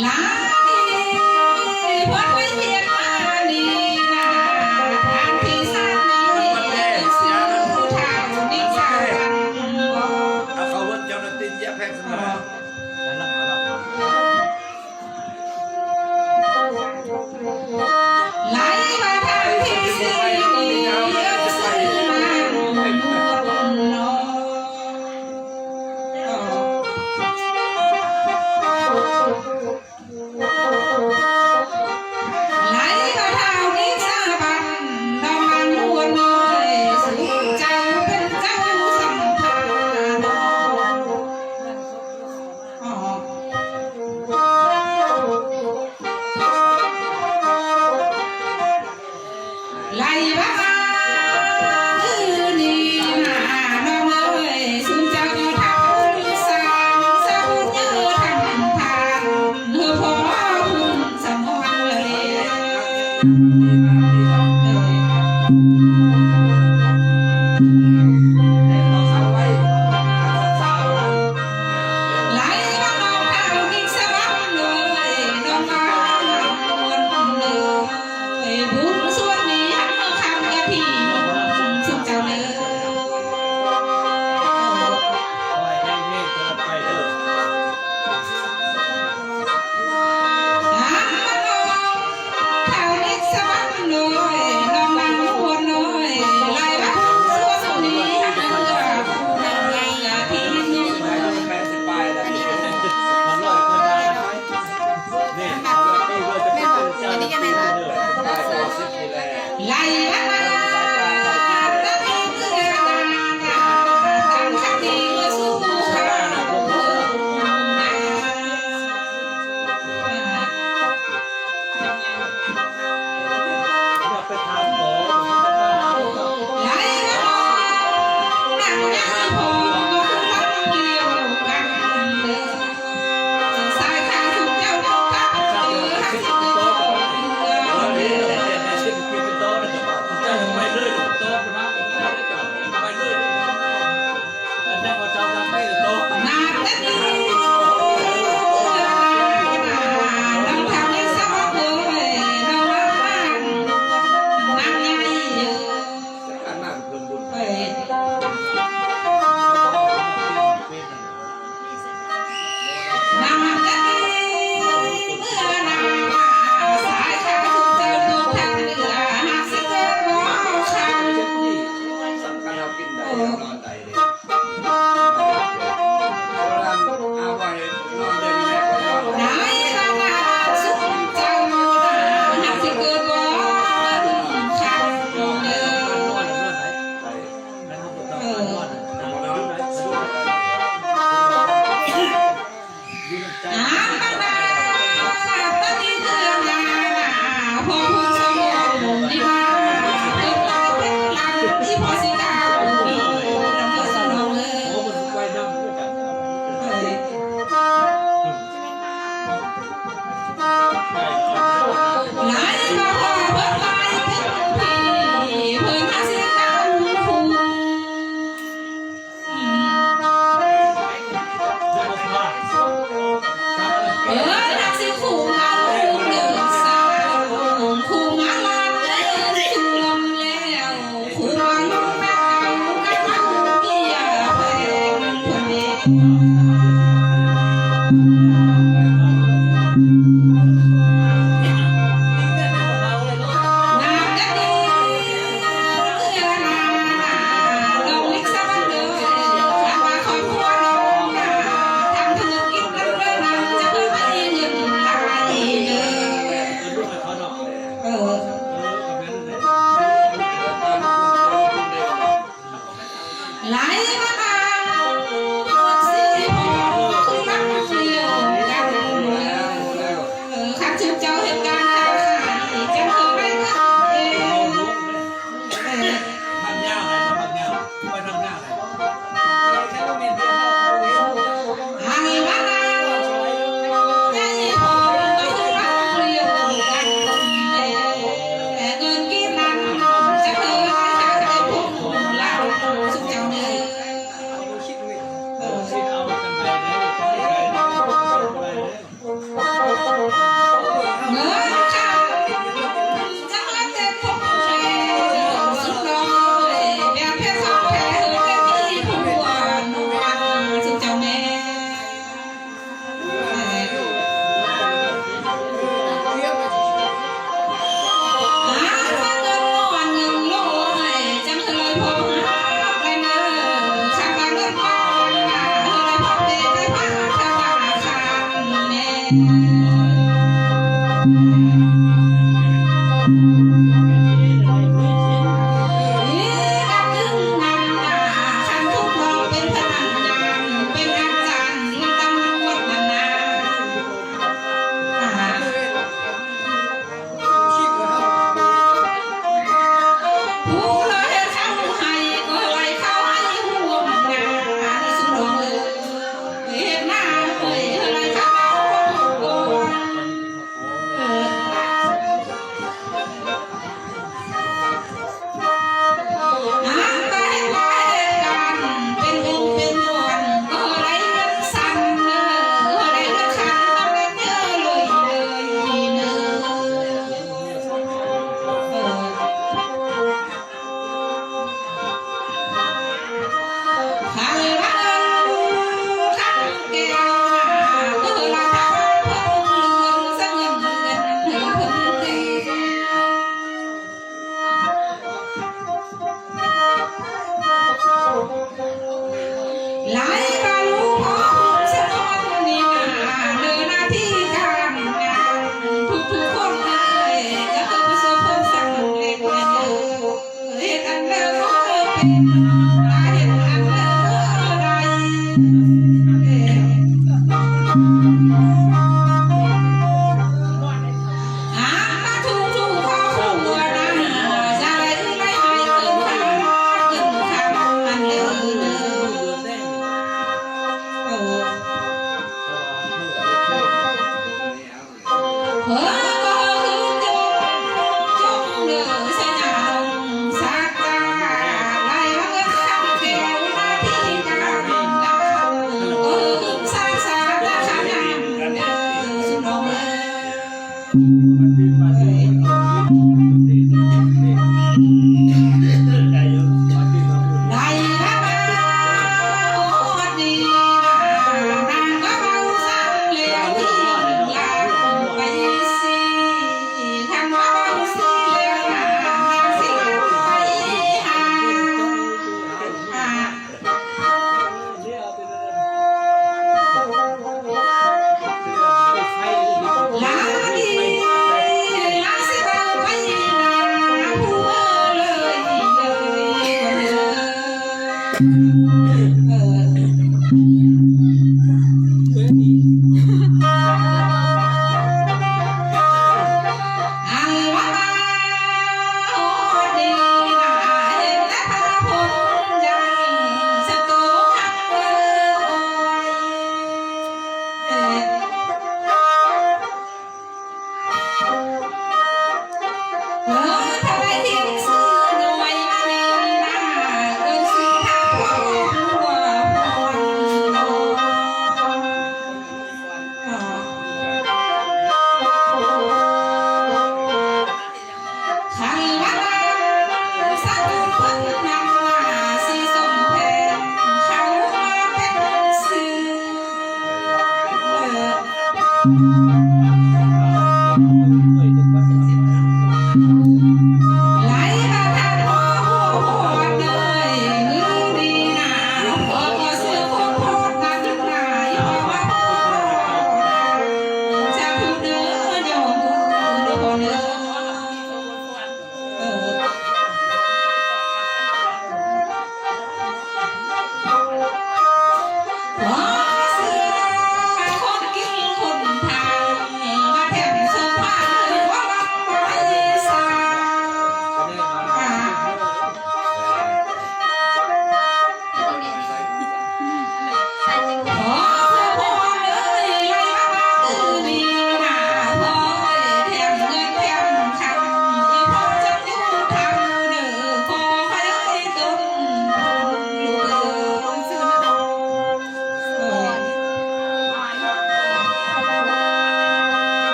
หลายพดไม่เทียนมานีนาทางที่สร้างนี้ซื้อทางนิสาเอาเขาวัดเจ้าหน้าที่แยกแพงสมัยไหลมาทางที่สี่ซื้อมาโน่ไหลมาทางนี้สาบันดอมันนวลเลยสุขเจ้าเป็นเจ้าสัมพันธ์ไหลมานี่นาน้องเอ้ยสุขเจ้าก็ทำสร้างสมุนเยอะทำทานเพื่อพ่อคุณสมวันเลยไหลมาน้องเอานิ่งสวรรค์เลยน้องมาวนเลยบุญส่วนนี้หักคำแก่พี่สุขเจ้าเลย เท่านิสวรรค์ หลายบาลูพอสนองนี่นาเดินหน้าที่การงานทุกคนเลยก็คือประสบผลสำเร็จเหตุอันเลิศเป็นเหตุอันเลิศใดมาทุกข้อคู่นะจะไรไม่ให้เกินคำอันเลิศเ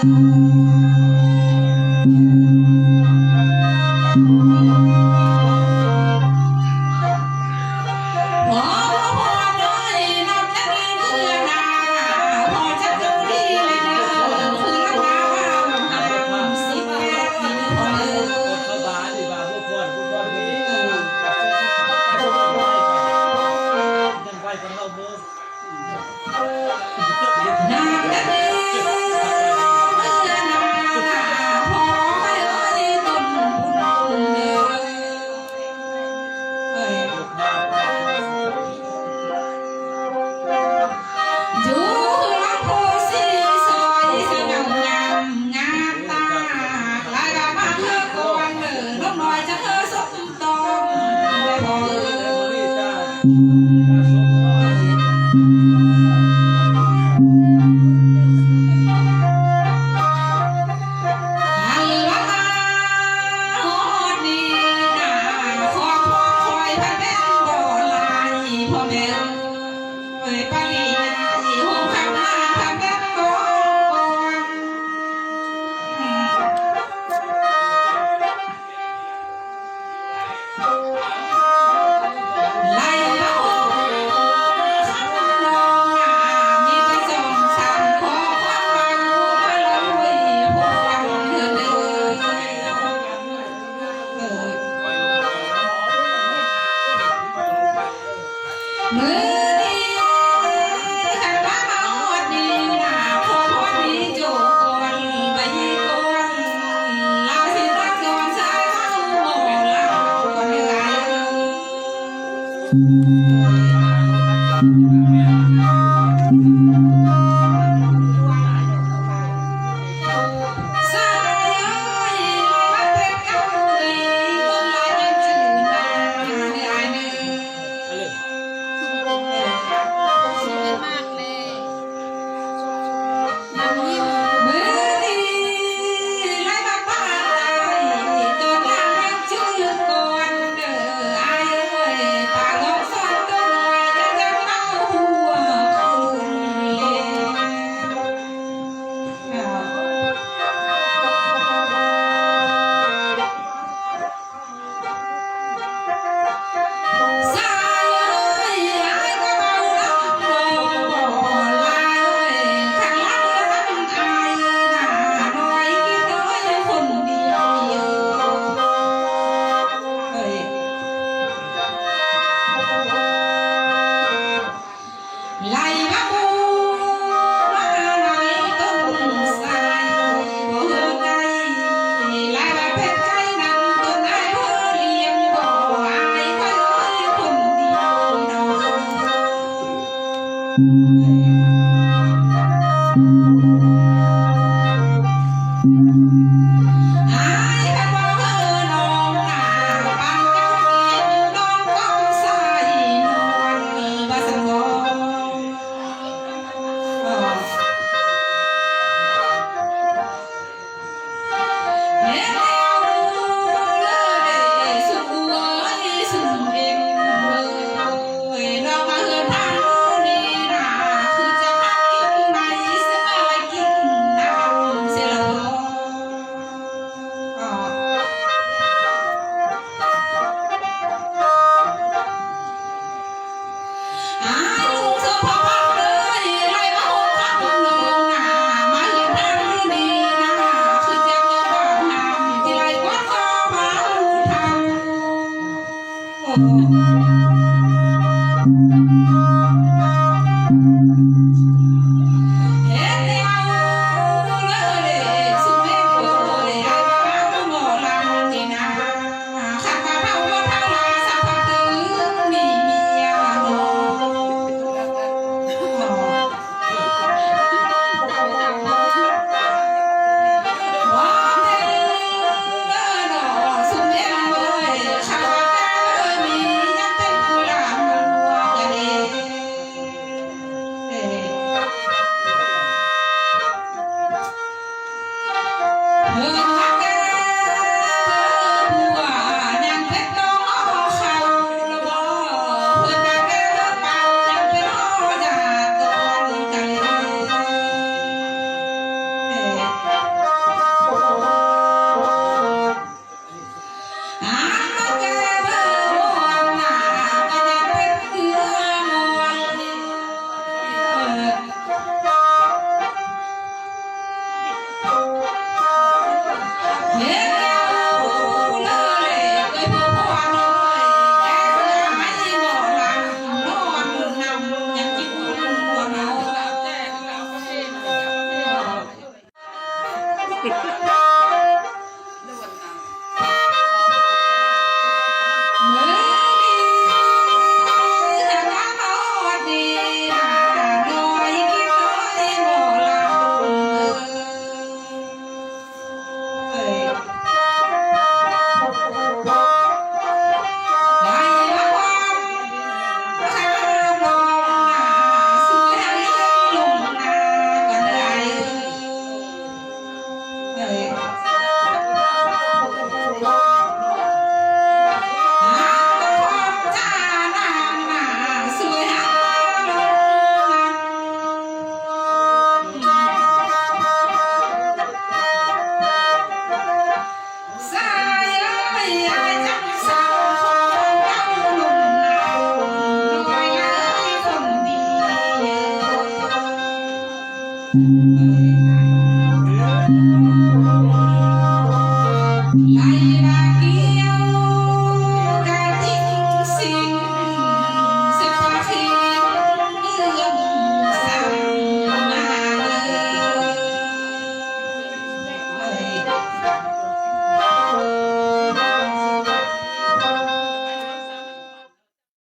พอน้อยนับจะมีเมื่อนาพอจะดูดีเลยเนอะคือรักมาว่าห่าง18 ปีพอเลย เขาบ้านดีบ้านพวกคนไม่ได้ยังไปกันเราเมื่อ นาจะมีเมื่อนาพอไม่เอ่ยต้นบุญเอ้ยอยู่หลังโพสีซอยเสียงงามงามตาลายละมาเธอก่อนเด้อน้องน้อยจะเธอสมตองได้บ่เอ่ย หันละมาฮอดนี่นาขอพ่อคอยพระแม่นบ่ลายพ่อแม่เอ้ยไปใหญ่หูคำหน้าพระแม่นบ่ก่อนไล่ละโอ้ขันน้องนามีแต่สองสามขอความหวังมาละรวยพวกวันเถิดเด้อ มือนี้ขันว่ามาหอดดีนะพอพอดีโจก่อนไปก่อนลาสิรักก่อนสายเข้าหมอลาก่อนเหนื่อยสายเอ้ยมาเป็นเกาหลีคนหลายยังจืดนาเหนื่อยเนื้อ สวยมากเลยน้ำยิ้ม มือดีไล่มาป้าตัวหลังยังชื่อก่อนเด้อไอ้เอ้ยตาลงซ่อนตัวหน่อยจะยังเล่าหัวคืนสายเอ้ยไอ้ก็เบาน้ำลงบ่ลายเอ้ยข้างหลังก็น้ำอายหน้าน้อยกินน้อยคนเดียวเอ้ย ไล่มาบูมาหน่อยต้นสายบ่เฮือไกลไล่มาเพชรไก่นั่นต้นไอ้เพื่อเลี้ยงบ่อายค่อยคนเดียวดอก